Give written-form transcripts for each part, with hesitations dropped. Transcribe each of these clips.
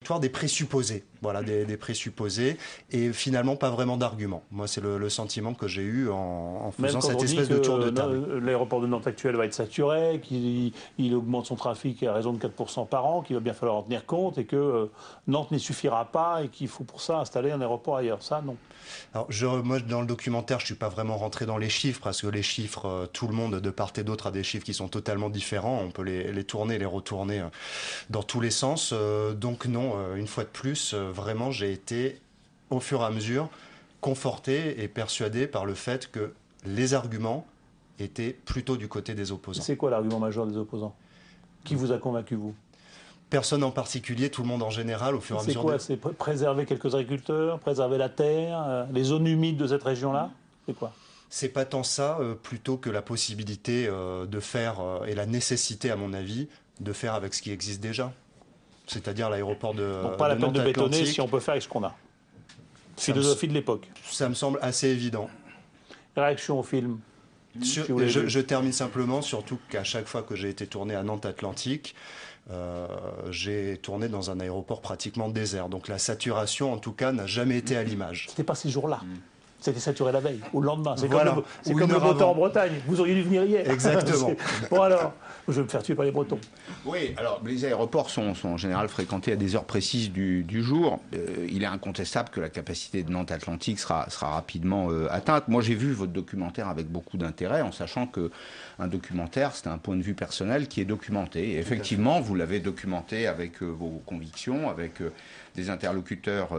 victoire des présupposés. Voilà, des présupposés et finalement pas vraiment d'arguments. Moi, c'est le sentiment que j'ai eu en faisant cette espèce de tour de table. L'aéroport de Nantes actuel va être saturé, qu'il augmente son trafic à raison de 4% par an, qu'il va bien falloir en tenir compte et que Nantes n'y suffira pas et qu'il faut pour ça installer un aéroport ailleurs. Ça, non. Alors, moi, dans le documentaire, je ne suis pas vraiment rentré dans les chiffres, parce que les chiffres, tout le monde, de part et d'autre, a des chiffres qui sont totalement différents. On peut les tourner, les retourner dans tous les sens. Donc non, une fois de plus, vraiment, j'ai été, au fur et à mesure, conforté et persuadé par le fait que les arguments étaient plutôt du côté des opposants. C'est quoi l'argument majeur des opposants? Qui vous a convaincu, vous? Personne en particulier, tout le monde en général, au fur et à mesure. C'est quoi? C'est préserver quelques agriculteurs, préserver la terre, les zones humides de cette région-là? C'est quoi? C'est pas tant ça, plutôt que la possibilité de faire, et la nécessité, à mon avis, de faire avec ce qui existe déjà. C'est-à-dire l'aéroport de Donc pas la peine de bétonner Nantes-Atlantique. si on peut faire avec ce qu'on a. Philosophie de l'époque. Ça me semble assez évident. Réaction au film. Je termine simplement, surtout qu'à chaque fois que j'ai été tourné à Nantes-Atlantique, j'ai tourné dans un aéroport pratiquement désert. Donc la saturation, en tout cas, n'a jamais été à l'image. C'était pas ces jours-là. C'était saturé la veille, ou le lendemain. C'est Voilà. comme le beau temps en Bretagne. Vous auriez dû venir hier. Exactement. Bon alors, je vais me faire tuer par les Bretons. Oui, alors les aéroports sont en général fréquentés à des heures précises du jour. Il est incontestable que la capacité de Nantes-Atlantique sera rapidement atteinte. Moi, j'ai vu votre documentaire avec beaucoup d'intérêt, en sachant qu'un documentaire, c'est un point de vue personnel qui est documenté. Et effectivement, vous l'avez documenté avec vos convictions, avec des interlocuteurs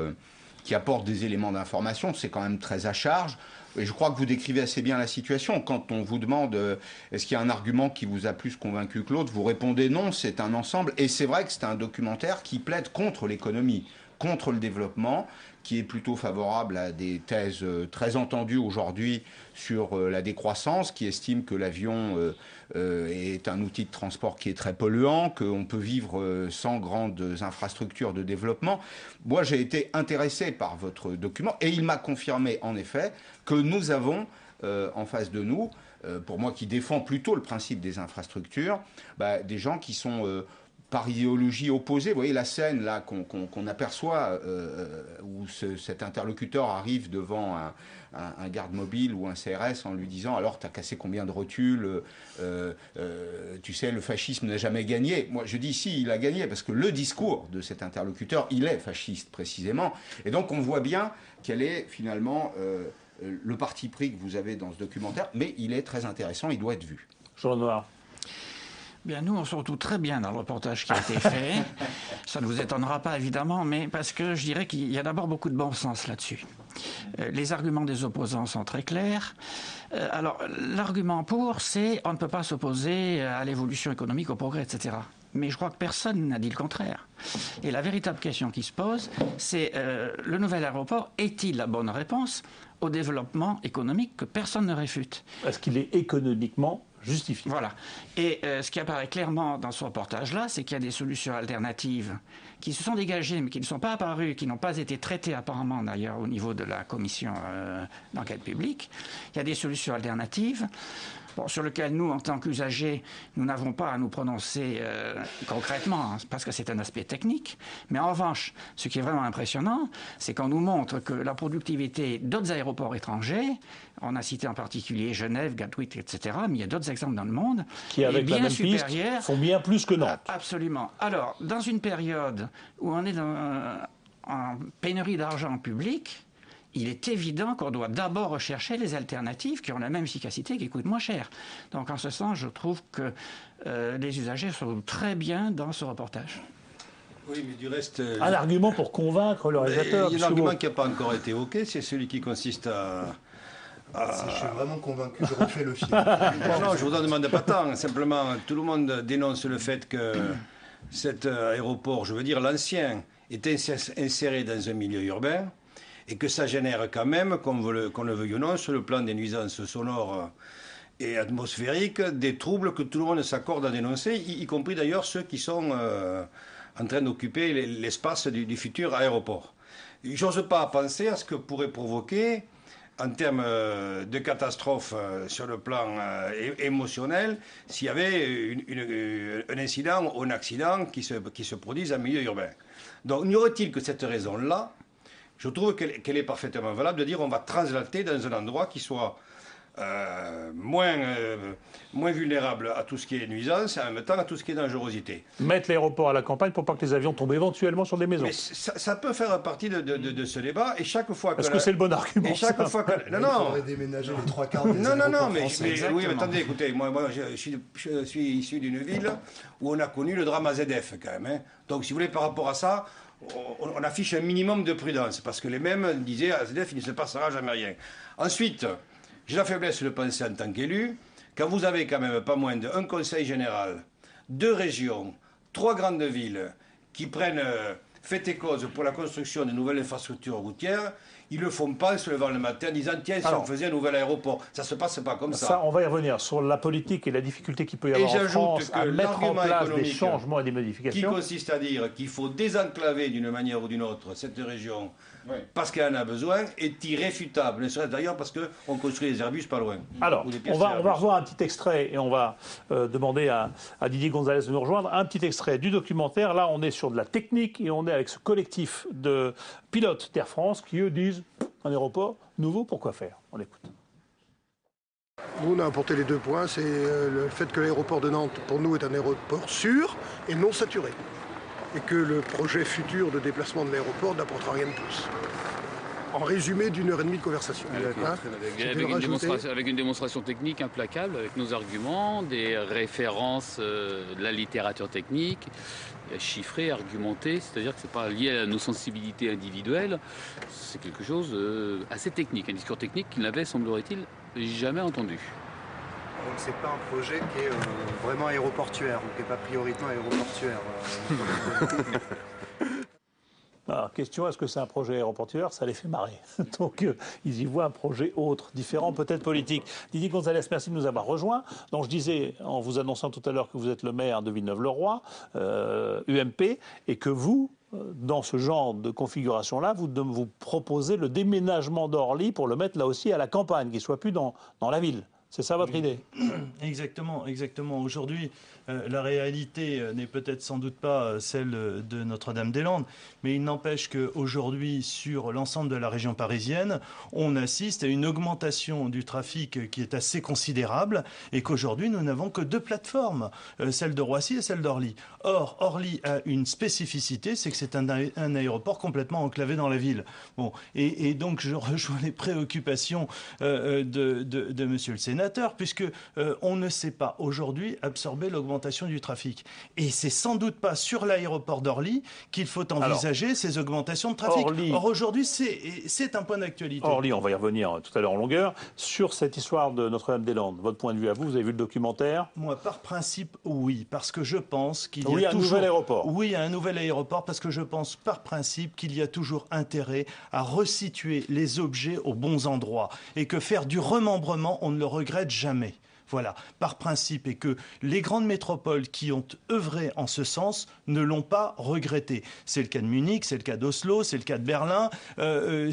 qui apportent des éléments d'information. C'est quand même très à charge. Et je crois que vous décrivez assez bien la situation. Quand on vous demande est-ce qu'il y a un argument qui vous a plus convaincu que l'autre, vous répondez non, c'est un ensemble. Et c'est vrai que c'est un documentaire qui plaide contre l'économie, contre le développement, qui est plutôt favorable à des thèses très entendues aujourd'hui sur la décroissance, qui estime que l'avion est un outil de transport qui est très polluant, qu'on peut vivre sans grandes infrastructures de développement. Moi, j'ai été intéressé par votre document et il m'a confirmé, en effet, que nous avons en face de nous, pour moi qui défends plutôt le principe des infrastructures, des gens qui sont par idéologie opposée. Vous voyez la scène là qu'on aperçoit où cet interlocuteur arrive devant un garde mobile ou un CRS en lui disant alors t'as cassé combien de rotules, tu sais le fascisme n'a jamais gagné. Moi je dis si, il a gagné parce que le discours de cet interlocuteur il est fasciste précisément, et donc on voit bien quel est finalement le parti pris que vous avez dans ce documentaire, mais il est très intéressant, il doit être vu. Jean Noir. Bien, nous, on se retrouve très bien dans le reportage qui a été fait. Ça ne vous étonnera pas, évidemment, mais parce que je dirais qu'il y a d'abord beaucoup de bon sens là-dessus. Les arguments des opposants sont très clairs. Alors, l'argument pour, c'est on ne peut pas s'opposer à l'évolution économique, au progrès, etc. Mais je crois que personne n'a dit le contraire. Et la véritable question qui se pose, c'est le nouvel aéroport est-il la bonne réponse au développement économique que personne ne réfute? Est-ce qu'il est économiquement justifié? Voilà. Et ce qui apparaît clairement dans ce reportage-là, c'est qu'il y a des solutions alternatives qui se sont dégagées, mais qui ne sont pas apparues, qui n'ont pas été traitées apparemment d'ailleurs au niveau de la commission d'enquête publique. Il y a des solutions alternatives. Bon, sur lequel nous, en tant qu'usagers, nous n'avons pas à nous prononcer concrètement, hein, parce que c'est un aspect technique. Mais en revanche, ce qui est vraiment impressionnant, c'est qu'on nous montre que la productivité d'autres aéroports étrangers, on a cité en particulier Genève, Gatwick, etc., mais il y a d'autres exemples dans le monde, qui, avec bien la même piste, font bien plus que Nantes. Absolument. Alors, dans une période où on est en pénurie d'argent public, il est évident qu'on doit d'abord rechercher les alternatives qui ont la même efficacité, qui coûtent moins cher. Donc en ce sens, je trouve que les usagers sont très bien dans ce reportage. Oui, mais du reste... Un argument pour convaincre le réalisateur. Il y a un argument qui n'a pas encore été évoqué, c'est celui qui consiste à... Si je suis vraiment convaincu, je refais le film. Non, je vous en demande pas tant. Simplement, tout le monde dénonce le fait que cet aéroport, je veux dire l'ancien, est inséré dans un milieu urbain, et que ça génère quand même, qu'on le veuille ou non, sur le plan des nuisances sonores et atmosphériques, des troubles que tout le monde s'accorde à dénoncer, y compris d'ailleurs ceux qui sont en train d'occuper l'espace du futur aéroport. J'ose pas penser à ce que pourrait provoquer en termes de catastrophe sur le plan émotionnel s'il y avait un incident ou un accident qui se produise en milieu urbain. Donc, n'y aurait-il que cette raison-là, je trouve qu'elle est parfaitement valable de dire on va translater dans un endroit qui soit moins vulnérable à tout ce qui est nuisance et en même temps à tout ce qui est dangerosité. Mettre l'aéroport à la campagne pour pas que les avions tombent éventuellement sur des maisons. Mais ça peut faire partie de ce débat et chaque fois que... Est-ce que c'est le bon argument? Et chaque fois que... Non, non. Il faudrait déménager les 3 quarts des Non, mais oui, mais attendez, écoutez, moi je suis issu d'une ville où on a connu le drame AZF quand même. Hein. Donc si vous voulez, par rapport à ça, on affiche un minimum de prudence parce que les mêmes disaient AZF, il ne se passera jamais rien. Ensuite... J'ai la faiblesse de penser en tant qu'élu, quand vous avez quand même pas moins d'un conseil général, 2 régions, 3 grandes villes qui prennent fait et cause pour la construction de nouvelles infrastructures routières, ils ne le font pas en se levant le matin en disant tiens, si on faisait un nouvel aéroport. Ça ne se passe pas comme ça. Ça, on va y revenir sur la politique et la difficulté qu'il peut y avoir en France à mettre en place des changements et des modifications. Qui consiste à dire qu'il faut désenclaver d'une manière ou d'une autre cette région parce qu'elle en a besoin est irréfutable, ne serait-ce d'ailleurs parce qu'on construit des Airbus pas loin. Alors, on va revoir un petit extrait et on va demander à Didier Gonzalez de nous rejoindre. Un petit extrait du documentaire. Là, on est sur de la technique et on est avec ce collectif de pilotes d'Air France qui, eux, disent un aéroport nouveau, pourquoi faire? On l'écoute. Nous, on a apporté les 2 points. C'est le fait que l'aéroport de Nantes, pour nous, est un aéroport sûr et non saturé. Et que le projet futur de déplacement de l'aéroport n'apportera rien de plus. En résumé d'1 heure et demie de conversation. Avec une démonstration technique implacable, avec nos arguments, des références de la littérature technique, chiffrées, argumentées, c'est-à-dire que ce n'est pas lié à nos sensibilités individuelles, c'est quelque chose assez technique, un discours technique qu'il n'avait, semblerait-il, jamais entendu. Donc c'est pas un projet qui est vraiment aéroportuaire, ou qui n'est pas prioritairement aéroportuaire. Alors, question, est-ce que c'est un projet aéroportuaire? Ça les fait marrer. Donc, ils y voient un projet autre, différent, peut-être politique. Didier Gonzalez, merci de nous avoir rejoints. Donc, je disais, en vous annonçant tout à l'heure que vous êtes le maire de Villeneuve-le-Roi, UMP, et que vous, dans ce genre de configuration-là, vous proposez le déménagement d'Orly pour le mettre là aussi à la campagne, qu'il ne soit plus dans la ville. C'est ça votre idée? Exactement. Aujourd'hui, la réalité n'est peut-être sans doute pas celle de Notre-Dame-des-Landes, mais il n'empêche qu'aujourd'hui, sur l'ensemble de la région parisienne, on assiste à une augmentation du trafic qui est assez considérable et qu'aujourd'hui, nous n'avons que 2 plateformes, celle de Roissy et celle d'Orly. Or, Orly a une spécificité, c'est que c'est un aéroport complètement enclavé dans la ville. Bon, et donc, je rejoins les préoccupations de monsieur le sénateur, puisque on ne sait pas aujourd'hui absorber l'augmentation du trafic. Et c'est sans doute pas sur l'aéroport d'Orly qu'il faut envisager ces augmentations de trafic. Or aujourd'hui, c'est un point d'actualité. Orly, on va y revenir tout à l'heure en longueur. Sur cette histoire de Notre-Dame-des-Landes, votre point de vue à vous, vous avez vu le documentaire? Moi, par principe, oui, parce que je pense qu'il y a toujours... un nouvel aéroport. Oui, un nouvel aéroport, parce que je pense par principe qu'il y a toujours intérêt à resituer les objets aux bons endroits et que faire du remembrement, on ne le regrette jamais. Voilà, par principe, et que les grandes métropoles qui ont œuvré en ce sens ne l'ont pas regretté. C'est le cas de Munich, c'est le cas d'Oslo, c'est le cas de Berlin,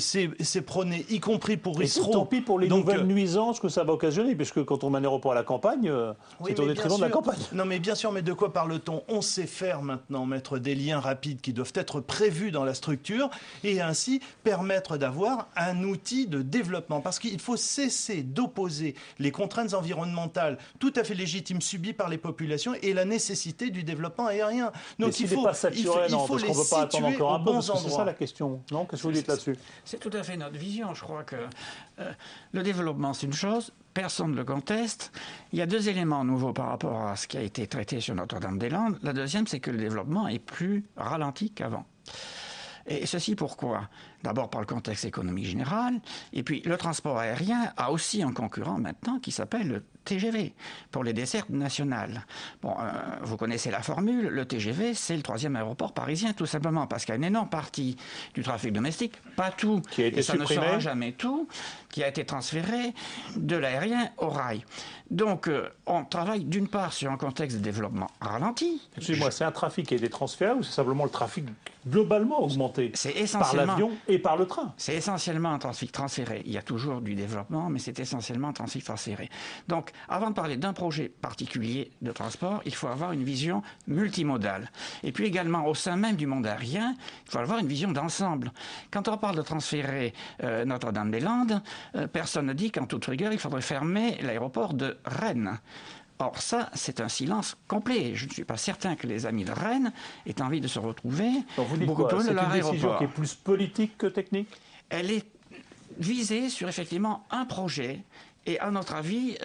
c'est prôné, y compris pour Israël. Tant pis pour les nouvelles nuisances que ça va occasionner, puisque quand on met un aéroport à la campagne, c'est au détriment de la campagne. Non mais bien sûr, mais de quoi parle-t-on? On sait faire maintenant, mettre des liens rapides qui doivent être prévus dans la structure, et ainsi permettre d'avoir un outil de développement. Parce qu'il faut cesser d'opposer les contraintes environnementales tout à fait légitime subi par les populations et la nécessité du développement aérien. Donc il faut pas saturer, non, parce qu'on ne peut pas attendre encore un peu, parce que c'est ça la question. Non, qu'est-ce que vous dites là-dessus? C'est tout à fait notre vision. Je crois que le développement, c'est une chose, personne ne le conteste. Il y a 2 éléments nouveaux par rapport à ce qui a été traité sur Notre-Dame-des-Landes. La deuxième, c'est que le développement est plus ralenti qu'avant. Et ceci pourquoi? D'abord par le contexte économique général, et puis le transport aérien a aussi un concurrent maintenant qui s'appelle le TGV, pour les dessertes nationales. Bon, vous connaissez la formule, le TGV, c'est le 3e aéroport parisien, tout simplement, parce qu'il y a une énorme partie du trafic domestique, pas tout, qui a été supprimé, ne sera jamais tout, qui a été transféré de l'aérien au rail. Donc, on travaille d'une part sur un contexte de développement ralenti. Excusez-moi, c'est un trafic qui a été transféré ou c'est simplement le trafic globalement augmenter par l'avion et par le train. C'est essentiellement un trafic transféré. Il y a toujours du développement, mais c'est essentiellement un trafic transféré. Donc, avant de parler d'un projet particulier de transport, il faut avoir une vision multimodale. Et puis également, au sein même du monde aérien, il faut avoir une vision d'ensemble. Quand on parle de transférer Notre-Dame-des-Landes, personne ne dit qu'en toute rigueur, il faudrait fermer l'aéroport de Rennes. Or ça, c'est un silence complet. Je ne suis pas certain que les amis de Rennes aient envie de se retrouver beaucoup plus de leur aéroport. C'est une décision qui est plus politique que technique? Elle est visée sur effectivement un projet. Et à notre avis,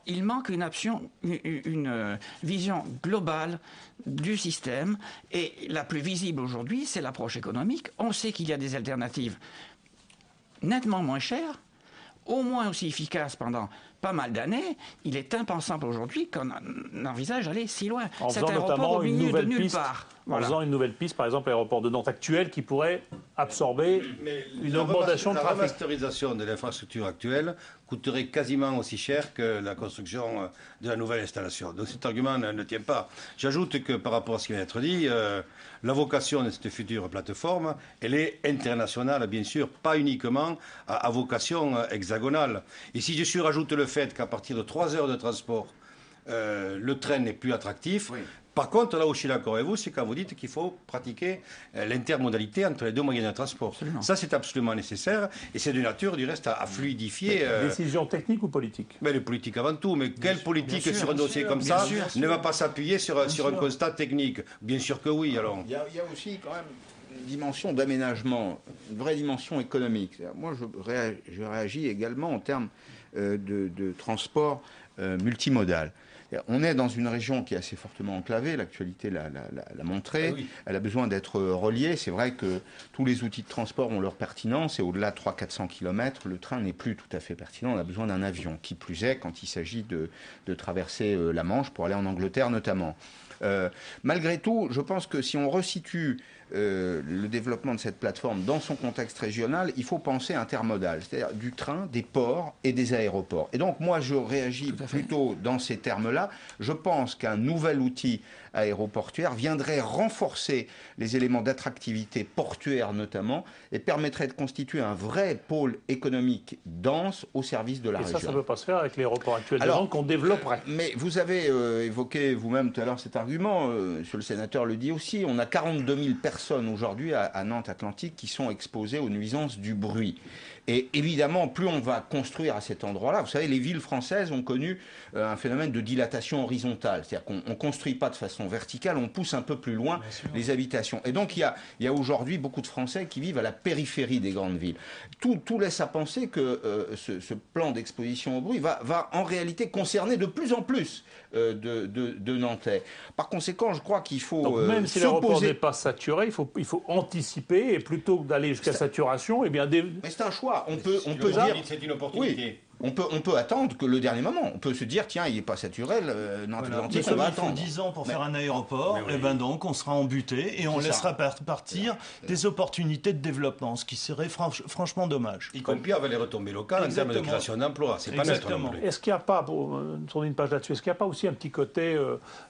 il manque une vision globale du système. Et la plus visible aujourd'hui, c'est l'approche économique. On sait qu'il y a des alternatives nettement moins chères, au moins aussi efficaces pendant pas mal d'années. Il est impensable aujourd'hui qu'on envisage d'aller si loin. En faisant notamment une nouvelle piste, en faisant une nouvelle piste, par exemple l'aéroport de Nantes actuel, qui pourrait absorber une augmentation de trafic. La remasterisation de l'infrastructure actuelle coûterait quasiment aussi cher que la construction de la nouvelle installation. Donc cet argument ne tient pas. J'ajoute que par rapport à ce qui vient d'être dit, la vocation de cette future plateforme, elle est internationale, bien sûr, pas uniquement à vocation hexagonale. Et si je rajoute le fait qu'à partir de 3 heures de transport, le train n'est plus attractif. Oui. Par contre, là où je suis d'accord avec vous, c'est quand vous dites qu'il faut pratiquer l'intermodalité entre les deux moyens de transport. Absolument. Ça, c'est absolument nécessaire et c'est de nature, du reste, à fluidifier. Décision technique ou politique? Les politiques avant tout, mais quelle politique sur un dossier comme ça ne va pas s'appuyer sur un constat technique? Bien sûr que oui. Alors. Il y a aussi quand même une dimension d'aménagement, une vraie dimension économique. Moi, je réagis également en termes de transport multimodal. On est dans une région qui est assez fortement enclavée, l'actualité l'a montré, ah oui. Elle a besoin d'être reliée. C'est vrai que tous les outils de transport ont leur pertinence et au-delà de 300-400 km, le train n'est plus tout à fait pertinent. On a besoin d'un avion, qui plus est quand il s'agit de traverser la Manche pour aller en Angleterre notamment. Malgré tout, je pense que si on resitue le développement de cette plateforme dans son contexte régional, il faut penser intermodal, c'est-à-dire du train, des ports et des aéroports. Et donc moi je réagis plutôt dans ces termes-là. Je pense qu'un nouvel outil aéroportuaire viendrait renforcer les éléments d'attractivité portuaire notamment et permettrait de constituer un vrai pôle économique dense au service de la région. Et ça ne peut pas se faire avec l'aéroport actuel de Nantes qu'on développerait. Mais vous avez évoqué vous-même tout à l'heure cet argument, monsieur le sénateur le dit aussi, on a 42 000 personnes aujourd'hui à Nantes Atlantique qui sont exposées aux nuisances du bruit. Et évidemment, plus on va construire à cet endroit-là, vous savez, les villes françaises ont connu un phénomène de dilatation horizontale. C'est-à-dire qu'on ne construit pas de façon verticale, on pousse un peu plus loin les habitations. Et donc, il y a aujourd'hui beaucoup de Français qui vivent à la périphérie des grandes villes. Tout laisse à penser que ce plan d'exposition au bruit va en réalité concerner de plus en plus de Nantais. Par conséquent, je crois qu'il faut donc, même si l'aéroport n'est pas saturé, il faut anticiper et plutôt que d'aller jusqu'à saturation, eh bien... Mais c'est un choix. On peut dire c'est une opportunité. Oui. On peut attendre que le dernier moment. On peut se dire, tiens, il n'est pas saturé, Nantes Atlantique, on va attendre. Il faut 10 ans pour faire un aéroport, et ben donc on sera embuté et on laissera partir des opportunités de développement, ce qui serait franchement dommage. Y compris avec les retombées locales en termes de création d'emplois. C'est pas neutre non plus. Est-ce qu'il n'y a pas, pour tourner une page là-dessus, est-ce qu'il n'y a pas aussi un petit côté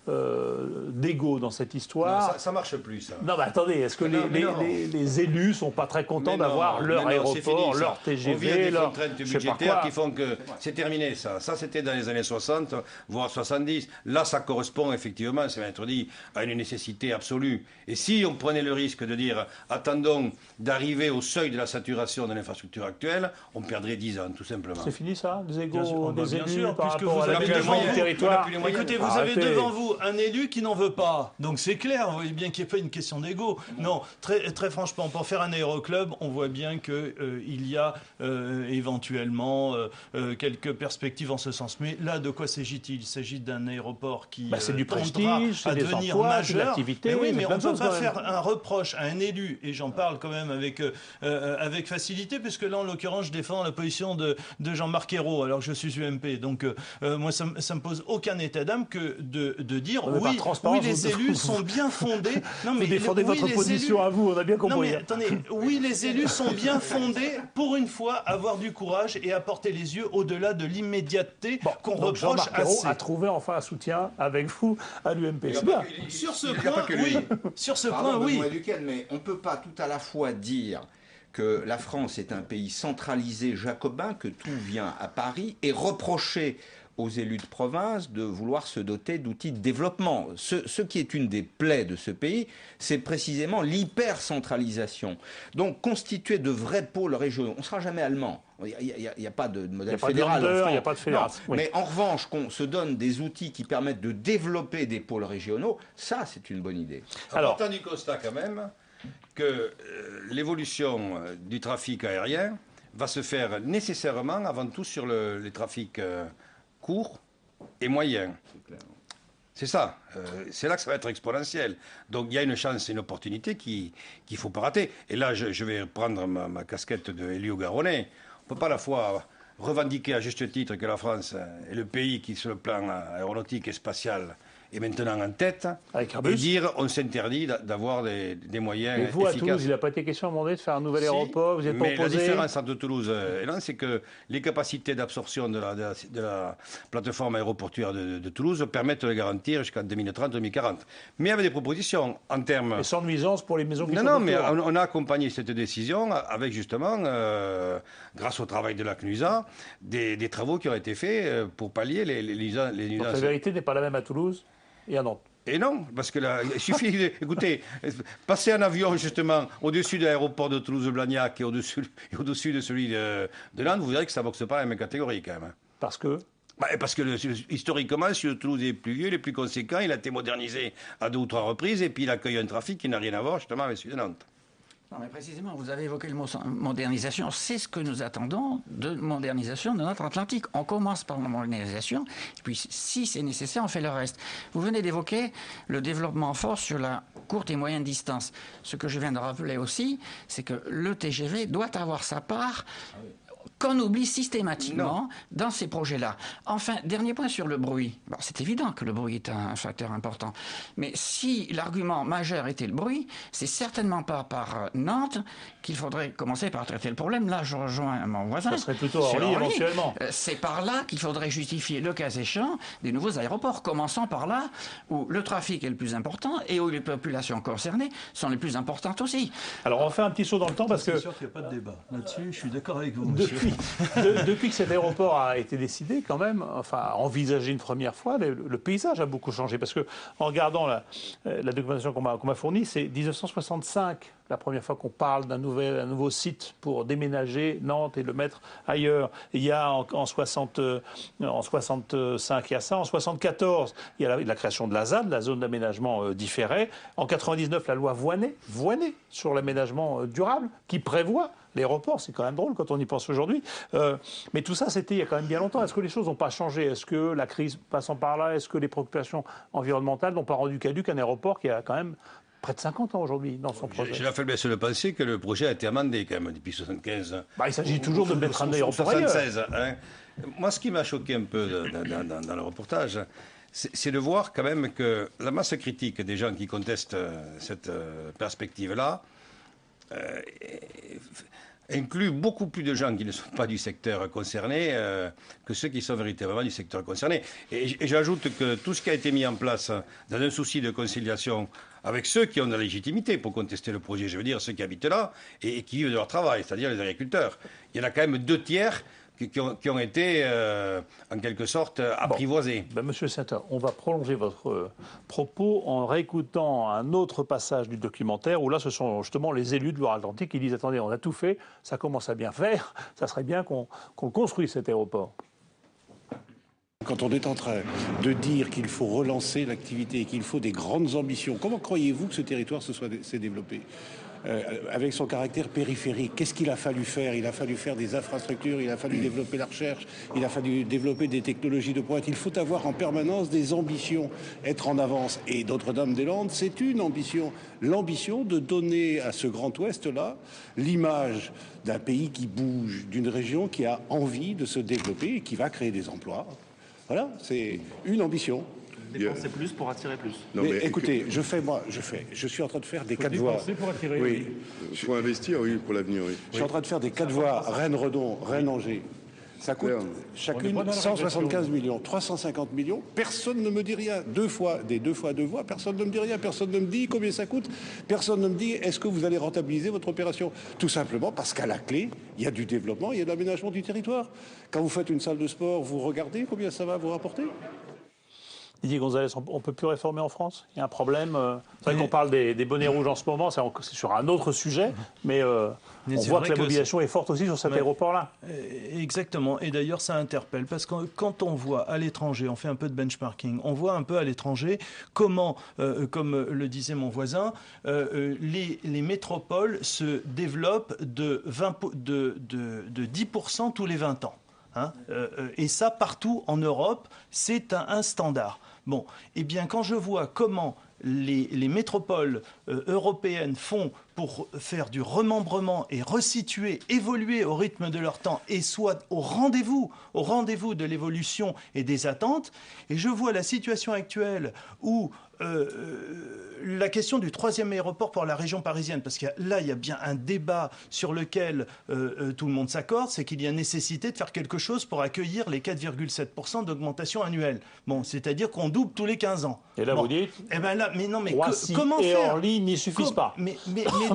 d'égo dans cette histoire? Non, ça marche plus, ça. Non, mais attendez, est-ce que les élus ne sont pas très contents d'avoir leur aéroport, leur TGV, leur contraintes budgétaires qui font que c'est terminé, ça. Ça, c'était dans les années 60, voire 70. Là, ça correspond effectivement, ça va être dit, à une nécessité absolue. Et si on prenait le risque de dire, attendons d'arriver au seuil de la saturation de l'infrastructure actuelle, on perdrait 10 ans, tout simplement. C'est fini, ça? Les égos des élus sûr, par puisque rapport vous à avez devant du territoire? Écoutez, vous avez devant vous un élu qui n'en veut pas. Donc c'est clair, vous voyez bien qu'il n'y a pas une question d'égo. Non, très franchement, pour faire un aéroclub, on voit bien qu'il y a éventuellement quelques perspectives en ce sens. Mais là, de quoi s'agit-il? Il s'agit d'un aéroport qui c'est du prestige, à devenir majeur. Mais oui, mais on ne peut pas faire un reproche à un élu, et j'en parle quand même avec facilité, puisque là, en l'occurrence, je défends la position de Jean-Marc Ayrault, alors que je suis UMP. Donc, moi, ça me pose aucun état d'âme que de dire oui, les élus sont bien fondés. Non, mais vous défendez votre position à vous, on a bien compris. Non, mais attendez, oui, les élus sont bien fondés pour une fois avoir du courage et à porter les yeux ambitieux au-delà de l'immédiateté qu'on reproche Jean-Marc Ayrault assez. a trouvé enfin un soutien avec vous à l'UMP. C'est bien. Sur ce point, oui. Sur ce point, oui. Mais on ne peut pas tout à la fois dire que la France est un pays centralisé jacobin, que tout vient à Paris, et reprocher aux élus de province de vouloir se doter d'outils de développement. Ce qui est une des plaies de ce pays, c'est précisément l'hypercentralisation. Donc, constituer de vrais pôles régionaux. On ne sera jamais allemand. Il n'y a pas de modèle fédéral. Il n'y a pas de fédération. Oui. Mais en revanche, qu'on se donne des outils qui permettent de développer des pôles régionaux, ça, c'est une bonne idée. Alors, partant du constat quand même que l'évolution du trafic aérien va se faire nécessairement, avant tout, sur les trafics courts et moyens. C'est ça. C'est là que ça va être exponentiel. Donc il y a une chance et une opportunité qu'il ne faut pas rater. Et là, je vais prendre ma casquette d'Élio Garonnais. On ne peut pas à la fois revendiquer à juste titre que la France est le pays qui, sur le plan aéronautique et spatial, est maintenant en tête, et dire on s'interdit d'avoir des moyens efficaces. Mais vous, à Toulouse, il n'a pas été question à un moment donné de faire un nouvel aéroport, vous n'êtes pas opposé? La différence entre Toulouse et Lens, c'est que les capacités d'absorption de la plateforme aéroportuaire de Toulouse permettent de le garantir jusqu'en 2030-2040. Mais avec des propositions en termes... Et sans nuisance pour les maisons qui sont Non, mais on a accompagné cette décision avec justement, grâce au travail de la CNUSA, des travaux qui ont été faits pour pallier les nuisances. Donc la vérité n'est pas la même à Toulouse et à Nantes. Et non, parce que là, il suffit, écoutez, passer en avion justement au-dessus de l'aéroport de Toulouse-Blagnac et au-dessus de celui de Nantes, vous verrez que ça ne boxe pas la même catégorie quand même. Parce que parce que historiquement, celui de Toulouse est plus vieux, il est plus conséquent, il a été modernisé à 2 ou 3 reprises et puis il accueille un trafic qui n'a rien à voir justement avec celui de Nantes. Non, mais précisément, vous avez évoqué le mot modernisation. C'est ce que nous attendons de modernisation de notre Atlantique. On commence par la modernisation, et puis si c'est nécessaire, on fait le reste. Vous venez d'évoquer le développement fort sur la courte et moyenne distance. Ce que je viens de rappeler aussi, c'est que le TGV doit avoir sa part qu'on oublie systématiquement dans ces projets-là. Enfin, dernier point sur le bruit. Bon, c'est évident que le bruit est un facteur important. Mais si l'argument majeur était le bruit, c'est certainement pas par Nantes qu'il faudrait commencer par traiter le problème. Là, je rejoins mon voisin. Ça serait plutôt Orly, éventuellement. C'est par là qu'il faudrait justifier, le cas échéant, des nouveaux aéroports. Commençons par là où le trafic est le plus important et où les populations concernées sont les plus importantes aussi. Alors, on fait un petit saut dans le temps parce que... C'est sûr qu'il n'y a pas de débat. Là-dessus, je suis d'accord avec vous, Depuis que cet aéroport a été décidé, quand même, enfin, envisagé une première fois, le paysage a beaucoup changé. Parce que, en regardant la documentation qu'on m'a fournie, c'est 1965, la première fois qu'on parle d'un nouveau site pour déménager Nantes et le mettre ailleurs. Il y a en 65, il y a ça. En 74, il y a la création de la ZAD, la zone d'aménagement différé. En 99, la loi Voynet sur l'aménagement durable, qui prévoit l'aéroport. C'est quand même drôle quand on y pense aujourd'hui. Mais tout ça, c'était il y a quand même bien longtemps. Est-ce que les choses n'ont pas changé? Est-ce que la crise passant par là, est-ce que les préoccupations environnementales n'ont pas rendu caduque un aéroport qui a quand même près de 50 ans aujourd'hui dans son projet? J'ai la faiblesse de penser que le projet a été amendé quand même depuis 1975. Il s'agit toujours de mettre un aéroport ailleurs. 76, hein. Moi, ce qui m'a choqué un peu dans le reportage, c'est de voir quand même que la masse critique des gens qui contestent cette perspective-là inclut beaucoup plus de gens qui ne sont pas du secteur concerné que ceux qui sont véritablement du secteur concerné. Et j'ajoute que tout ce qui a été mis en place dans un souci de conciliation avec ceux qui ont de la légitimité pour contester le projet, je veux dire ceux qui habitent là et qui vivent de leur travail, c'est-à-dire les agriculteurs. Il y en a quand même 2/3 qui ont été, en quelque sorte, apprivoisés. Monsieur le sénateur, on va prolonger votre propos en réécoutant un autre passage du documentaire où là, ce sont justement les élus de Loire-Atlantique qui disent « Attendez, on a tout fait, ça commence à bien faire, ça serait bien qu'on construise cet aéroport ». Quand on est en train de dire qu'il faut relancer l'activité et qu'il faut des grandes ambitions, comment croyez-vous que ce territoire s'est développé ? Avec son caractère périphérique, qu'est-ce qu'il a fallu faire? Il a fallu faire des infrastructures, il a fallu développer la recherche, il a fallu développer des technologies de pointe. Il faut avoir en permanence des ambitions, être en avance. Et Notre-Dame-des-Landes, c'est une ambition. L'ambition de donner à ce Grand Ouest-là l'image d'un pays qui bouge, d'une région qui a envie de se développer et qui va créer des emplois. Voilà, c'est une ambition. Dépenser plus pour attirer plus. Non, mais écoutez, je suis en train de faire des 4 voies. Pour attirer, oui. Il faut investir, oui, pour l'avenir, oui. Je suis en train de faire des 4 voies Rennes-Redon, Rennes-Angers. Ça coûte chacune 175 millions, 350 millions. Personne ne me dit rien. Des deux fois deux voies, personne ne me dit rien. Personne ne me dit combien ça coûte. Personne ne me dit est-ce que vous allez rentabiliser votre opération. Tout simplement parce qu'à la clé, il y a du développement, il y a de l'aménagement du territoire. Quand vous faites une salle de sport, vous regardez combien ça va vous rapporter. Didier Gonzalez, on ne peut plus réformer en France? Il y a un problème. C'est vrai qu'on parle des bonnets rouges en ce moment, c'est sur un autre sujet, mais on voit que la mobilisation est forte aussi sur cet aéroport-là. Exactement, et d'ailleurs ça interpelle, parce que quand on voit à l'étranger, on fait un peu de benchmarking, on voit un peu à l'étranger comment, comme le disait mon voisin, les métropoles se développent de 10% tous les 20 ans. Et ça, partout en Europe, c'est un standard. Bon, eh bien, quand je vois comment les métropoles européennes font pour faire du remembrement et resituer, évoluer au rythme de leur temps et soit au rendez-vous de l'évolution et des attentes, et je vois la situation actuelle où la question du 3e aéroport pour la région parisienne, parce que là, il y a bien un débat sur lequel tout le monde s'accorde, c'est qu'il y a nécessité de faire quelque chose pour accueillir les 4,7% d'augmentation annuelle. Bon, c'est-à-dire qu'on double tous les 15 ans. Et là, bon, vous dites, eh ben là, mais non, mais Roissy comment et faire? Orly n'y suffisent pas. Mais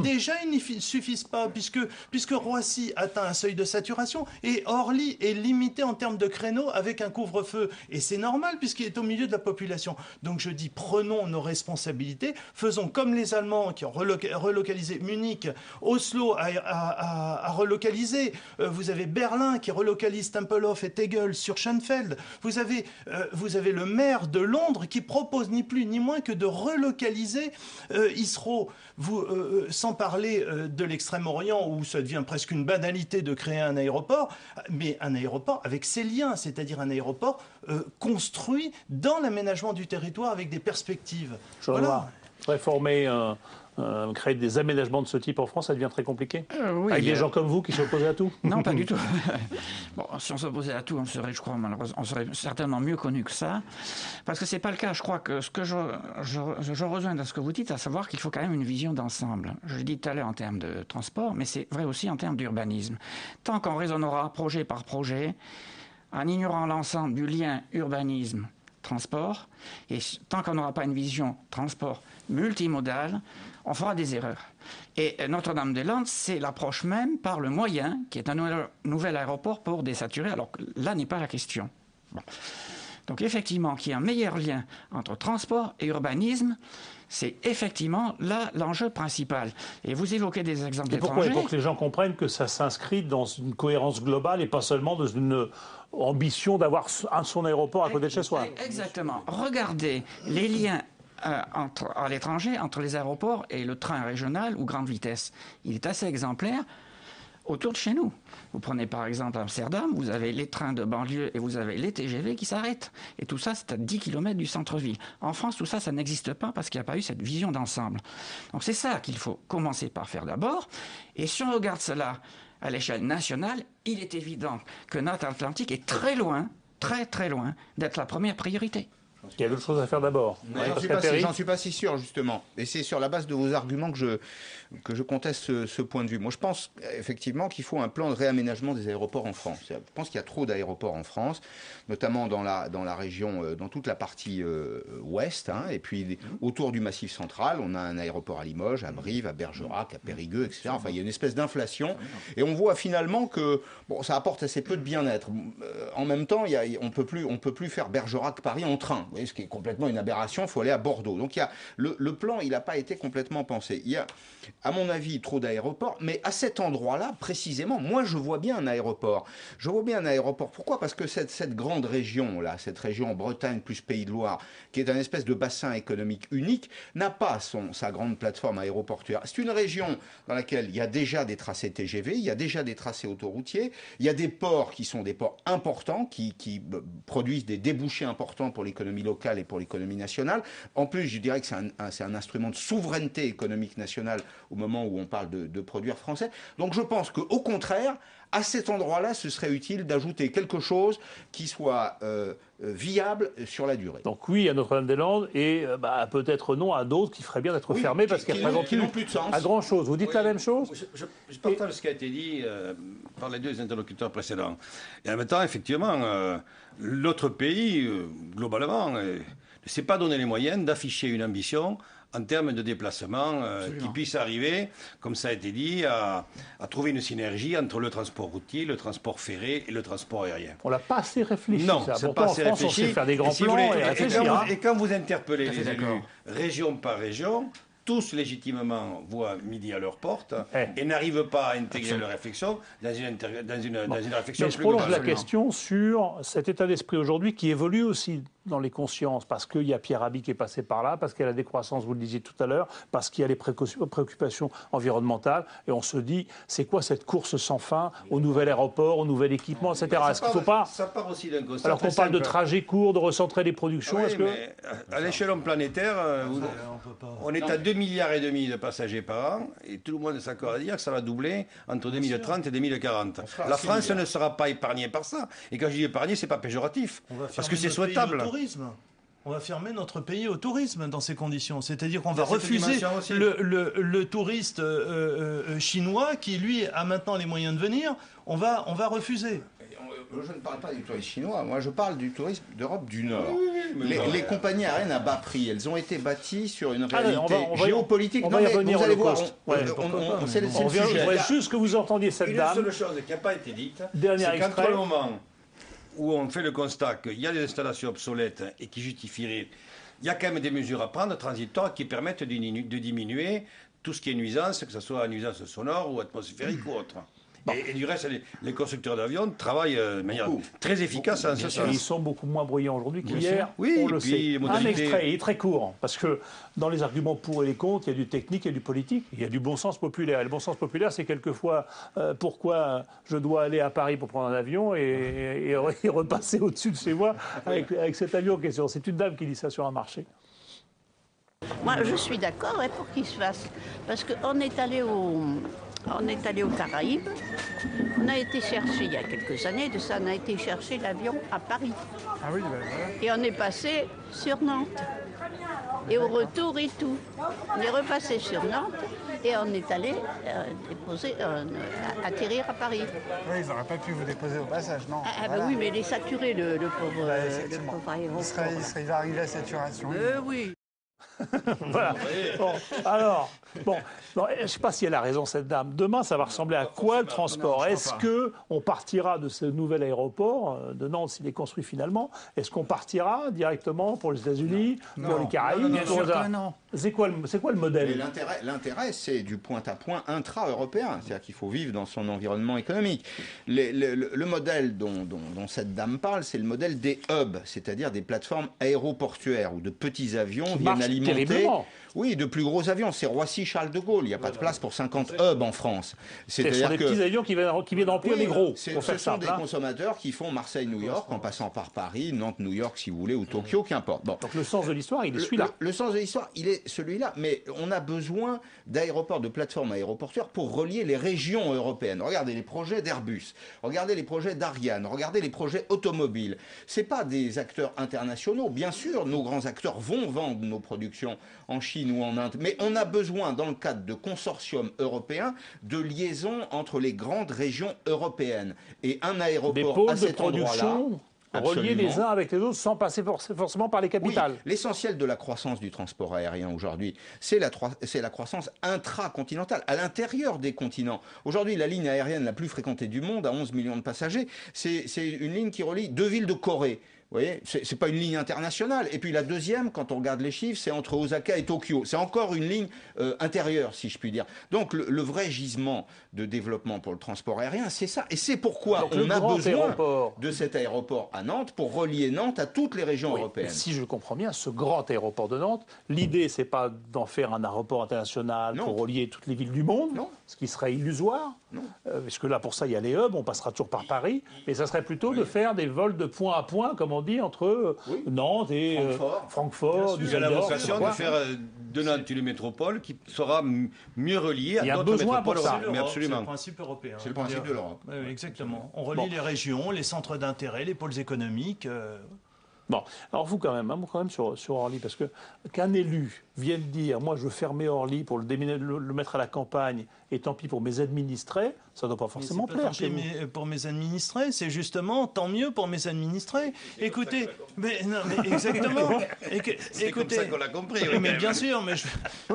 déjà, ils n'y suffisent pas, puisque Roissy atteint un seuil de saturation et Orly est limité en termes de créneaux avec un couvre-feu. Et c'est normal, puisqu'il est au milieu de la population. Donc je dis, prenons nos responsabilités, faisons comme les Allemands qui ont relocalisé Munich, Oslo a relocalisé, vous avez Berlin qui relocalise Tempelhof et Tegel sur Schönefeld, vous avez le maire de Londres qui propose ni plus ni moins que de relocaliser Heathrow, sans parler de l'Extrême-Orient où ça devient presque une banalité de créer un aéroport, mais un aéroport avec ses liens, c'est-à-dire un aéroport construit dans l'aménagement du territoire avec des perspectives. Voilà. Réformer, créer des aménagements de ce type en France, ça devient très compliqué. Oui, avec des gens comme vous qui s'opposent à tout. Non, pas du tout. Bon, si on s'opposait à tout, on serait, je crois, malheureusement, on serait certainement mieux connus que ça. Parce que c'est pas le cas. Je crois que ce que je rejoins dans ce que vous dites, à savoir qu'il faut quand même une vision d'ensemble. Je l'ai dit tout à l'heure en termes de transport, mais c'est vrai aussi en termes d'urbanisme. Tant qu'on raisonnera projet par projet, en ignorant l'ensemble du lien urbanisme-transport, et tant qu'on n'aura pas une vision transport multimodale, on fera des erreurs. Et Notre-Dame-des-Landes, c'est l'approche même par le moyen, qui est un nouvel aéroport pour désaturer, alors que là n'est pas la question. Bon. Donc effectivement, qu'il y ait un meilleur lien entre transport et urbanisme, c'est effectivement là l'enjeu principal. Et vous évoquez des exemples et pourquoi? étrangers. Pour que les gens comprennent que ça s'inscrit dans une cohérence globale et pas seulement dans une ambition d'avoir son aéroport à côté de chez soi. Exactement. Regardez les liens à l'étranger entre les aéroports et le train régional ou grande vitesse. Il est assez exemplaire autour de chez nous. Vous prenez par exemple Amsterdam, vous avez les trains de banlieue et vous avez les TGV qui s'arrêtent. Et tout ça, c'est à 10 km du centre-ville. En France, tout ça, ça n'existe pas parce qu'il n'y a pas eu cette vision d'ensemble. Donc c'est ça qu'il faut commencer par faire d'abord. Et si on regarde cela à l'échelle nationale, il est évident que notre Atlantique est très loin, très loin d'être la première priorité. Il y a d'autres choses à faire d'abord. J'en suis pas si sûr, justement. Et c'est sur la base de vos arguments que je conteste ce point de vue. Moi, je pense effectivement qu'il faut un plan de réaménagement des aéroports en France. Je pense qu'il y a trop d'aéroports en France, notamment dans la région, dans toute la partie ouest, et puis autour du Massif central. On a un aéroport à Limoges, à Brive, à Bergerac, à Périgueux, etc. Enfin, il y a une espèce d'inflation. Et on voit finalement que ça apporte assez peu de bien-être. En même temps, on peut plus faire Bergerac-Paris en train. Vous voyez, ce qui est complètement une aberration, il faut aller à Bordeaux. Donc le plan, il n'a pas été complètement pensé. Il y a, à mon avis, trop d'aéroports, mais à cet endroit-là, précisément, moi je vois bien un aéroport. Je vois bien un aéroport. Pourquoi? Parce que cette grande région-là, cette région Bretagne plus Pays de Loire, qui est un espèce de bassin économique unique, n'a pas sa grande plateforme aéroportuaire. C'est une région dans laquelle il y a déjà des tracés TGV, il y a déjà des tracés autoroutiers, il y a des ports qui sont des ports importants, qui produisent des débouchés importants pour l'économie locale et pour l'économie nationale. En plus, je dirais que c'est un instrument de souveraineté économique nationale au moment où on parle de produire français. Donc je pense qu'au contraire, à cet endroit-là, ce serait utile d'ajouter quelque chose qui soit viable sur la durée. Donc oui à Notre-Dame-des-Landes et peut-être non à d'autres qui feraient bien d'être fermés parce qu'elles présentent n'ont plus de sens. à grand-chose. Vous dites la même chose? Je partage ce qui a été dit. par les deux interlocuteurs précédents. Et en même temps, effectivement, l'autre pays, globalement, ne s'est pas donné les moyens d'afficher une ambition en termes de déplacement qui puisse arriver, comme ça a été dit, à trouver une synergie entre le transport routier, le transport ferré et le transport aérien. On l'a pas assez réfléchi. Non, ça. c'est Pourtant, pas assez en France, réfléchi. on sait faire des grands plans et réfléchir. Et quand vous interpellez les élus, région par région, tous légitimement voient midi à leur porte et n'arrivent pas à intégrer leur réflexion dans une réflexion Mais je prolonge la question sur cet état d'esprit aujourd'hui qui évolue aussi dans les consciences, parce qu'il y a Pierre Rabhi qui est passé par là, parce qu'il y a la décroissance, vous le disiez tout à l'heure, parce qu'il y a les préoccupations environnementales, et on se dit, c'est quoi cette course sans fin au nouvel aéroport, au nouvel équipement, etc. Est-ce qu'il ne faut pas... Ça part aussi d'un constat. Alors qu'on parle de trajets courts, de recentrer les productions, est-ce que... Mais à l'échelon planétaire, on est à 2,5 milliards de passagers par an, et tout le monde s'accorde à dire que ça va doubler entre 2030 et 2040. La France ne sera pas épargnée par ça. Et quand je dis épargnée, c'est pas péjoratif, parce que c'est souhaitable. On va fermer notre pays au tourisme dans ces conditions. C'est-à-dire qu'on va refuser le touriste chinois qui, lui, a maintenant les moyens de venir. On va refuser. Je ne parle pas du tourisme chinois, moi je parle du tourisme d'Europe du Nord. Les compagnies aériennes à bas prix, elles ont été bâties sur une réalité géopolitique. On va y revenir, vous allez voir, c'est le sujet. Je voudrais juste que vous entendiez cette dame. Une seule chose qui n'a pas été dite, c'est qu'entre le moment où on fait le constat qu'il y a des installations obsolètes et qui justifieraient, il y a quand même des mesures à prendre transitoires qui permettent de diminuer tout ce qui est nuisance, que ce soit nuisance sonore ou atmosphérique ou autre. Et du reste, les constructeurs d'avions travaillent de manière très efficace en ce sens. Ils sont beaucoup moins bruyants aujourd'hui qu'hier. Oui, on le sait. Un extrait, il est très court, parce que dans les arguments pour et les contre, il y a du technique et du politique, il y a du bon sens populaire. Et le bon sens populaire, c'est quelquefois pourquoi je dois aller à Paris pour prendre un avion et repasser au-dessus de chez moi avec cet avion en question. C'est une dame qui dit ça sur un marché. Moi, je suis d'accord pour qu'il se fasse, parce qu'on est allé aux Caraïbes, on a été chercher, il y a quelques années de ça, on a été chercher l'avion à Paris. Ah oui, ben voilà. Et on est passé sur Nantes. Et au retour et tout. On est repassé sur Nantes et on est allé atterrir à Paris. Oui, ils n'auraient pas pu vous déposer au passage, non. Voilà. Oui, mais il est saturé, le pauvre aéroport. Il va arriver à saturation. Oui. Voilà. Bon, je ne sais pas si elle a raison, cette dame. Demain, ça va ressembler à quoi le transport? Est-ce qu'on partira de ce nouvel aéroport de Nantes, s'il est construit finalement? Est-ce qu'on partira directement pour les États-Unis, pour les Caraïbes? C'est quoi le modèle? L'intérêt, c'est du point-à-point intra-européen. C'est-à-dire qu'il faut vivre dans son environnement économique. Le modèle dont cette dame parle, c'est le modèle des hubs, c'est-à-dire des plateformes aéroportuaires où de petits avions viennent alimenter. Oui, de plus gros avions. C'est Roissy-Charles de Gaulle. Il n'y a pas de place pour 50 hubs en France. Ce sont des petits avions qui viennent remplir les gros. Ce sont des consommateurs qui font Marseille-New York en passant par Paris, Nantes-New York si vous voulez, ou Tokyo, qu'importe. Bon. Donc le sens de l'histoire, il est celui-là. Le sens de l'histoire, il est celui-là. Mais on a besoin d'aéroports, de plateformes aéroportuaires pour relier les régions européennes. Regardez les projets d'Airbus, regardez les projets d'Ariane, regardez les projets automobiles. Ce pas des acteurs internationaux. Bien sûr, nos grands acteurs vont vendre nos productions en Chine ou en Inde. Mais on a besoin, dans le cadre de consortiums européens, de liaisons entre les grandes régions européennes. Et un aéroport à cet endroit-là... Reliés les uns avec les autres sans passer forcément par les capitales. Oui, l'essentiel de la croissance du transport aérien aujourd'hui, c'est la croissance intracontinentale, à l'intérieur des continents. Aujourd'hui, la ligne aérienne la plus fréquentée du monde, à 11 millions de passagers, c'est une ligne qui relie 2 villes de Corée. Vous voyez, c'est pas une ligne internationale. Et puis la deuxième, quand on regarde les chiffres, c'est entre Osaka et Tokyo. C'est encore une ligne intérieure, si je puis dire. Donc le vrai gisement de développement pour le transport aérien, c'est ça. Et c'est pourquoi on a besoin de cet aéroport à Nantes pour relier Nantes à toutes les régions européennes. Si je comprends bien, ce grand aéroport de Nantes, l'idée, c'est pas d'en faire un aéroport international pour relier toutes les villes du monde, ce qui serait illusoire. Parce que là, pour ça, il y a les hubs, on passera toujours par Paris. Mais ça serait plutôt de faire des vols de point à point, comme on dit, entre Nantes et Francfort. Il y a la vocation de faire de Nantes une métropole qui sera mieux reliée à d'autres métropoles. Mais absolument. C'est le principe européen. C'est le principe de l'Europe. Oui, exactement. On relie les régions, les centres d'intérêt, les pôles économiques. Bon, alors vous quand même sur Orly, parce qu'un élu viennent dire « moi je veux fermer Orly pour le mettre à la campagne et tant pis pour mes administrés », ça ne doit pas forcément plaire chez vous. Pour mes administrés, c'est justement tant mieux pour mes administrés. Écoutez, mais exactement. C'est comme ça qu'on l'a compris. Mais bien sûr, mais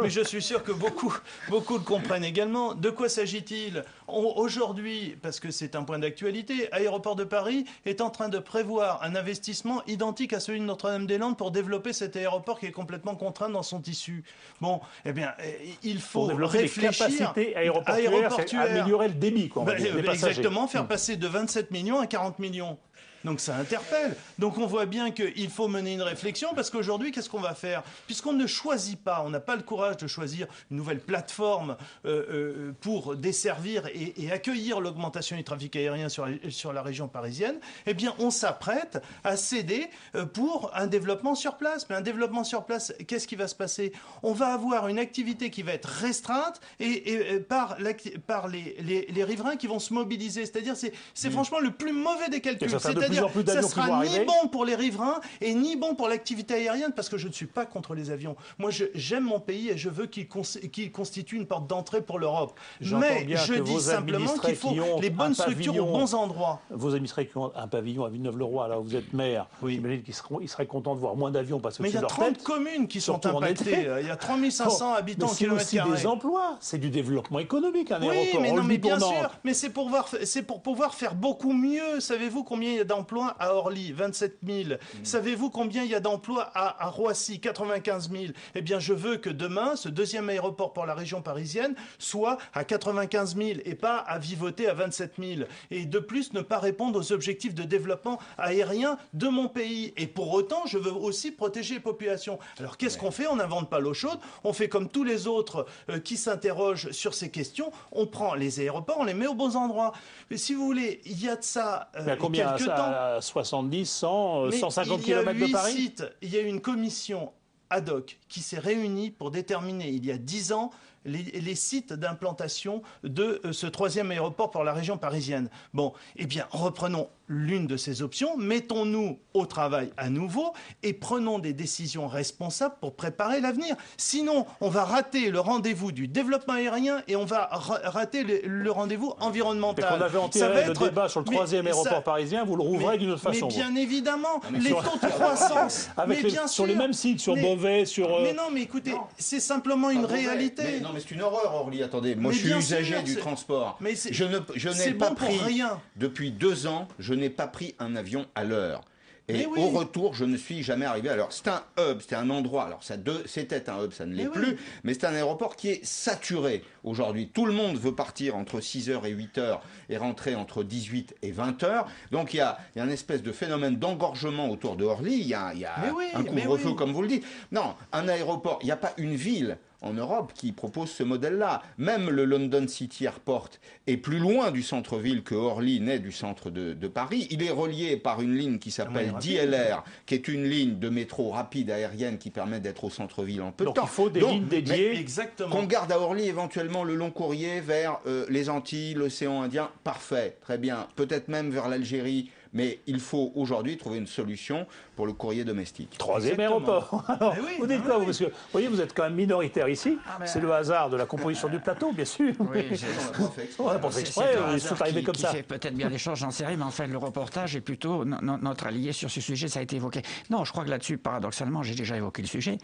je suis sûr que beaucoup le comprennent également. De quoi s'agit-il? Aujourd'hui, parce que c'est un point d'actualité, Aéroport de Paris est en train de prévoir un investissement identique à celui de Notre-Dame-des-Landes pour développer cet aéroport qui est complètement contraint dans son tissu. Bon, eh bien, il faut réfléchir. Les capacités aéroportuaires, améliorer le débit, quoi. Exactement, faire passer de 27 millions à 40 millions. Donc ça interpelle. Donc on voit bien qu'il faut mener une réflexion parce qu'aujourd'hui, qu'est-ce qu'on va faire? Puisqu'on ne choisit pas, on n'a pas le courage de choisir une nouvelle plateforme pour desservir et accueillir l'augmentation du trafic aérien sur la région parisienne, eh bien on s'apprête à céder pour un développement sur place. Mais un développement sur place, qu'est-ce qui va se passer? On va avoir une activité qui va être restreinte par les riverains qui vont se mobiliser. C'est-à-dire c'est franchement le plus mauvais des calculs. C'est-à-dire ça sera ni bon pour les riverains et ni bon pour l'activité aérienne parce que je ne suis pas contre les avions. Moi, j'aime mon pays et je veux qu'il constitue une porte d'entrée pour l'Europe. Mais je dis simplement qu'il faut les bonnes structures aux bons endroits. Vos administrés qui ont un pavillon à Villeneuve-le-Roi, là où vous êtes maire, j'imagine qu'ils seraient contents de voir moins d'avions passer au-dessus de leur tête. Mais il y a 30 communes qui sont impactées. Il y a 3500 habitants au kilomètre carré. C'est aussi des emplois. C'est du développement économique, un aéroport. Oui, mais non, mais bien sûr. Mais c'est pour pouvoir faire beaucoup mieux. Savez-vous combien il y a d'emplois à Orly? 27 000. Savez-vous combien il y a d'emplois à Roissy? 95 000. Eh bien, je veux que demain, ce deuxième aéroport pour la région parisienne soit à 95 000 et pas à vivoter à 27 000. Et de plus, ne pas répondre aux objectifs de développement aérien de mon pays. Et pour autant, je veux aussi protéger les populations. Alors, qu'est-ce qu'on fait? On n'invente pas l'eau chaude. On fait comme tous les autres qui s'interrogent sur ces questions. On prend les aéroports, on les met aux bons endroits. Mais si vous voulez, il y a de ça quelques temps. 70, 100, 150 km de Paris. Il y a une commission ad hoc qui s'est réunie pour déterminer il y a 10 ans les sites d'implantation de ce troisième aéroport pour la région parisienne. Bon, eh bien, reprenons l'une de ces options, mettons-nous au travail à nouveau et prenons des décisions responsables pour préparer l'avenir. Sinon, on va rater le rendez-vous du développement aérien et on va rater le rendez-vous environnemental. On avait enterré le débat sur le troisième aéroport parisien, vous le rouvrez d'une autre façon. Mais bien évidemment, les taux de croissance. Sur les mêmes sites, sur Beauvais, sur... Mais non, mais écoutez, c'est simplement une réalité. Mais non, mais c'est une horreur, Orly. Attendez, moi je suis usager du transport. Mais je n'ai pas pris, depuis 2 ans, je n'ai pas pris un avion à l'heure. Et au retour, je ne suis jamais arrivé à l'heure. C'est un hub, c'est un endroit. Alors, c'était un hub, ça ne l'est plus. Mais c'est un aéroport qui est saturé aujourd'hui. Tout le monde veut partir entre 6h et 8h et rentrer entre 18 et 20h. Donc, il y a une espèce de phénomène d'engorgement autour de Orly. Il y a un couvre-feu, comme vous le dites. Non, un aéroport, il n'y a pas une ville en Europe qui propose ce modèle-là. Même le London City Airport est plus loin du centre-ville que Orly n'est du centre de Paris. Il est relié par une ligne qui s'appelle DLR, qui est une ligne de métro rapide aérienne qui permet d'être au centre-ville en peu de temps. Donc il faut des lignes dédiées. Exactement. Qu'on garde à Orly éventuellement le long courrier vers les Antilles, l'océan Indien, parfait, très bien. Peut-être même vers l'Algérie. Mais il faut aujourd'hui trouver une solution pour le courrier domestique. Troisième aéroport. Alors, vous dites quoi parce que, vous voyez, vous êtes quand même minoritaire ici. C'est le hasard de la composition du plateau, bien sûr. Oui, on n'a pas fait exprès. C'est arrivé comme ça. Qui fait peut-être bien les choses, j'en sais rien, mais en fait, le reportage est plutôt notre allié sur ce sujet. Ça a été évoqué. Non, je crois que là-dessus, paradoxalement, j'ai déjà évoqué le sujet.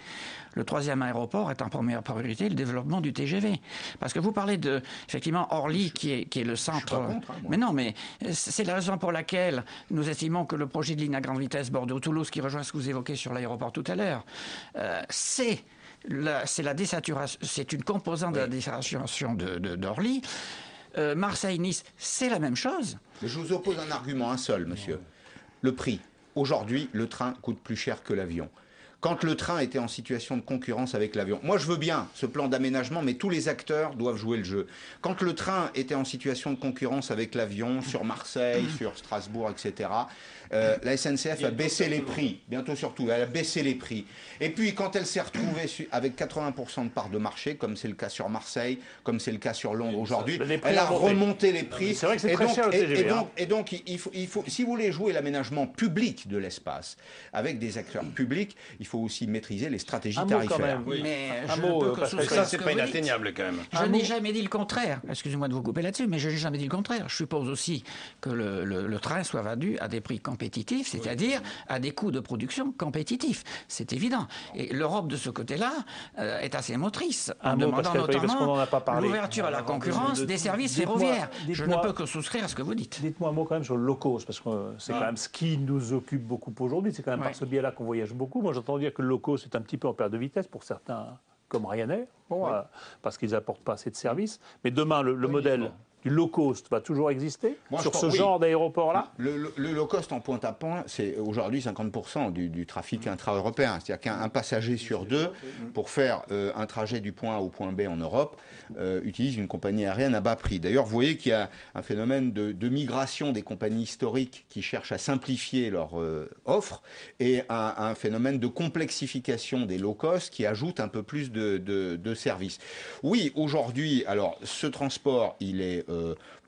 Le troisième aéroport est en première priorité le développement du TGV. Parce que vous parlez de, effectivement, Orly, qui est le centre. Je suis pas contre, moi. Mais non, mais c'est la raison pour laquelle nous estimons que le projet de ligne à grande vitesse Bordeaux-Toulouse, qui rejoint ce que vous évoquez sur l'aéroport tout à l'heure, c'est la désaturation, c'est une composante de la désaturation d'Orly. Marseille-Nice, c'est la même chose. Mais je vous oppose un argument, un seul, monsieur. Le prix. Aujourd'hui, le train coûte plus cher que l'avion. Quand le train était en situation de concurrence avec l'avion. Moi, je veux bien ce plan d'aménagement, mais tous les acteurs doivent jouer le jeu. Quand le train était en situation de concurrence avec l'avion, sur Marseille, sur Strasbourg, etc., la SNCF a baissé les prix. Bientôt surtout, elle a baissé les prix. Et puis, quand elle s'est retrouvée avec 80% de part de marché, comme c'est le cas sur Marseille, comme c'est le cas sur Londres aujourd'hui, elle a remonté les prix. C'est vrai que c'est très cher le TGV. Et donc, il faut, si vous voulez jouer l'aménagement public de l'espace avec des acteurs publics, il faut aussi maîtriser les stratégies Un mot quand tarifaires. même. Oui. Mais Un je mot, ne peux que parce que souscrire à Ça, ce c'est que pas vous dites. inatteignable quand même. Je n'ai jamais dit le contraire. Excusez-moi de vous couper là-dessus, mais je n'ai jamais dit le contraire. Je suppose aussi que le train soit vendu à des prix compétitifs, c'est-à-dire à des coûts de production compétitifs. C'est évident. Et l'Europe, de ce côté-là, est assez motrice, en Un mot, demandant Pascal Payet, parce qu'on n'en a pas notamment parlé. l'ouverture à la concurrence des services dites-moi- ferroviaires. Je ne dites-moi- peux que souscrire à ce que vous dites. Dites-moi un mot quand même sur le low cost, parce que c'est quand même ce qui nous occupe beaucoup aujourd'hui. C'est quand même par ce biais-là qu'on voyage beaucoup. Moi, j'entends dire que le low cost est un petit peu en perte de vitesse pour certains, comme Ryanair, parce qu'ils n'apportent pas assez de services. Mais demain, le modèle du low cost va toujours exister Moi, sur je ce pense- genre d'aéroport-là. Le low cost en point à point, c'est aujourd'hui 50% du trafic intra-européen. C'est-à-dire qu'un passager sur deux, pour faire un trajet du point A au point B en Europe, utilise une compagnie aérienne à bas prix. D'ailleurs, vous voyez qu'il y a un phénomène de migration des compagnies historiques qui cherchent à simplifier leur offre et un phénomène de complexification des low cost qui ajoute un peu plus de services. Oui, aujourd'hui, alors ce transport, il est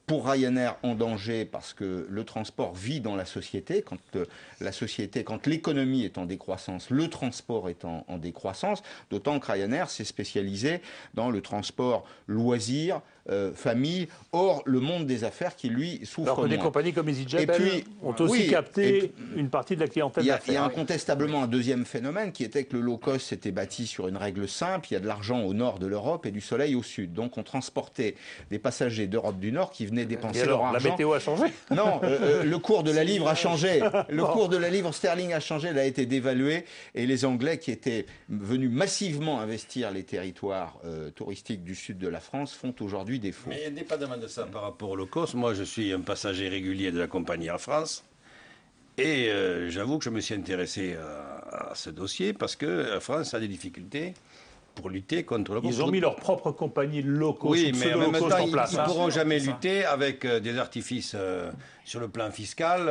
pour Ryanair en danger parce que le transport vit dans la société. Quand l'économie est en décroissance, le transport est en décroissance. D'autant que Ryanair s'est spécialisé dans le transport loisirs, famille, hors le monde des affaires qui lui souffre Alors que des moins. compagnies comme EasyJet Et puis, ont aussi oui, capté une partie de la clientèle Il y a d'affaires. incontestablement un deuxième phénomène qui était que le low cost s'était bâti sur une règle simple. Il y a de l'argent au nord de l'Europe et du soleil au sud. Donc on transportait des passagers d'Europe du Nord qui venaient dépenser Et alors, leur argent. la météo a changé? Non, le cours de la livre a changé. Le cours de la livre sterling a changé, il a été dévalué. Et les Anglais qui étaient venus massivement investir les territoires touristiques du sud de la France font aujourd'hui défaut. Mais indépendamment de ça, par rapport au low cost, moi je suis un passager régulier de la compagnie Air France. Et j'avoue que je me suis intéressé à ce dossier parce que Air France a des difficultés pour lutter contre le low cost. Ils ont mis leur propre compagnie low cost, Oui, mais en même temps, en place. ils ne pourront jamais lutter avec des artifices sur le plan fiscal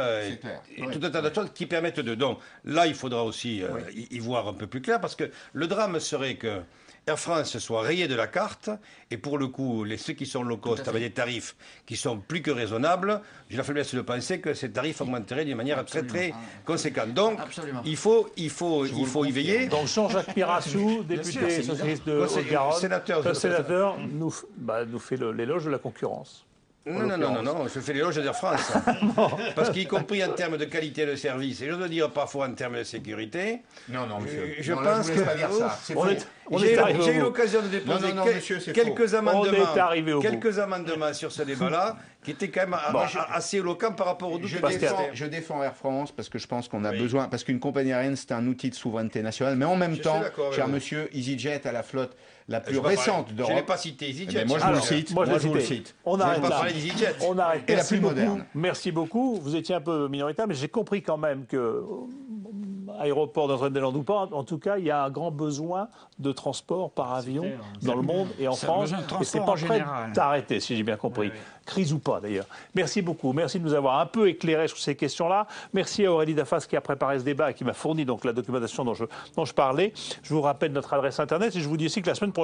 et tout un tas de choses qui permettent de... Donc là, il faudra aussi y voir un peu plus clair parce que le drame serait que Air France soit rayé de la carte et pour le coup, ceux qui sont low cost avec des tarifs qui sont plus que raisonnables, j'ai la faiblesse de penser que ces tarifs augmenteraient d'une manière très conséquente. Donc, il faut y veiller. Donc Jean-Jacques Pirassou, député socialiste de Haute-Garonne, sénateur, nous fait l'éloge de la concurrence. Non, je fais l'éloge d'Air France. Parce qu'y compris en termes de qualité de service, et je dois dire parfois en termes de sécurité, monsieur. Je Non, là, pense je vous que laisse pas dire ça. C'est faux. J'ai eu l'occasion de déposer quelques amendements sur ce débat-là, qui étaient quand même assez éloquents par rapport aux doutes. Je défends Air France parce que je pense qu'on a besoin, parce qu'une compagnie aérienne c'est un outil de souveraineté nationale, mais en même temps, cher monsieur, EasyJet a la flotte la plus récente d'Europe. Je n'ai pas cité EasyJet. Moi je vous le cite. Moi je vous le cite. On arrête là. On arrête. Et la plus moderne. Merci beaucoup. Vous étiez un peu minoritaire, mais j'ai compris quand même que aéroport Notre-Dame-des-Landes ou pas, en tout cas, il y a un grand besoin de transport par avion dans le monde et en France. Et c'est pas prêt d'arrêter, si j'ai bien compris. Crise ou pas, d'ailleurs. Merci beaucoup. Merci de nous avoir un peu éclairé sur ces questions-là. Merci à Aurélie Dafas qui a préparé ce débat et qui m'a fourni donc la documentation dont je parlais. Je vous rappelle notre adresse Internet et je vous dis aussi que la semaine prochaine,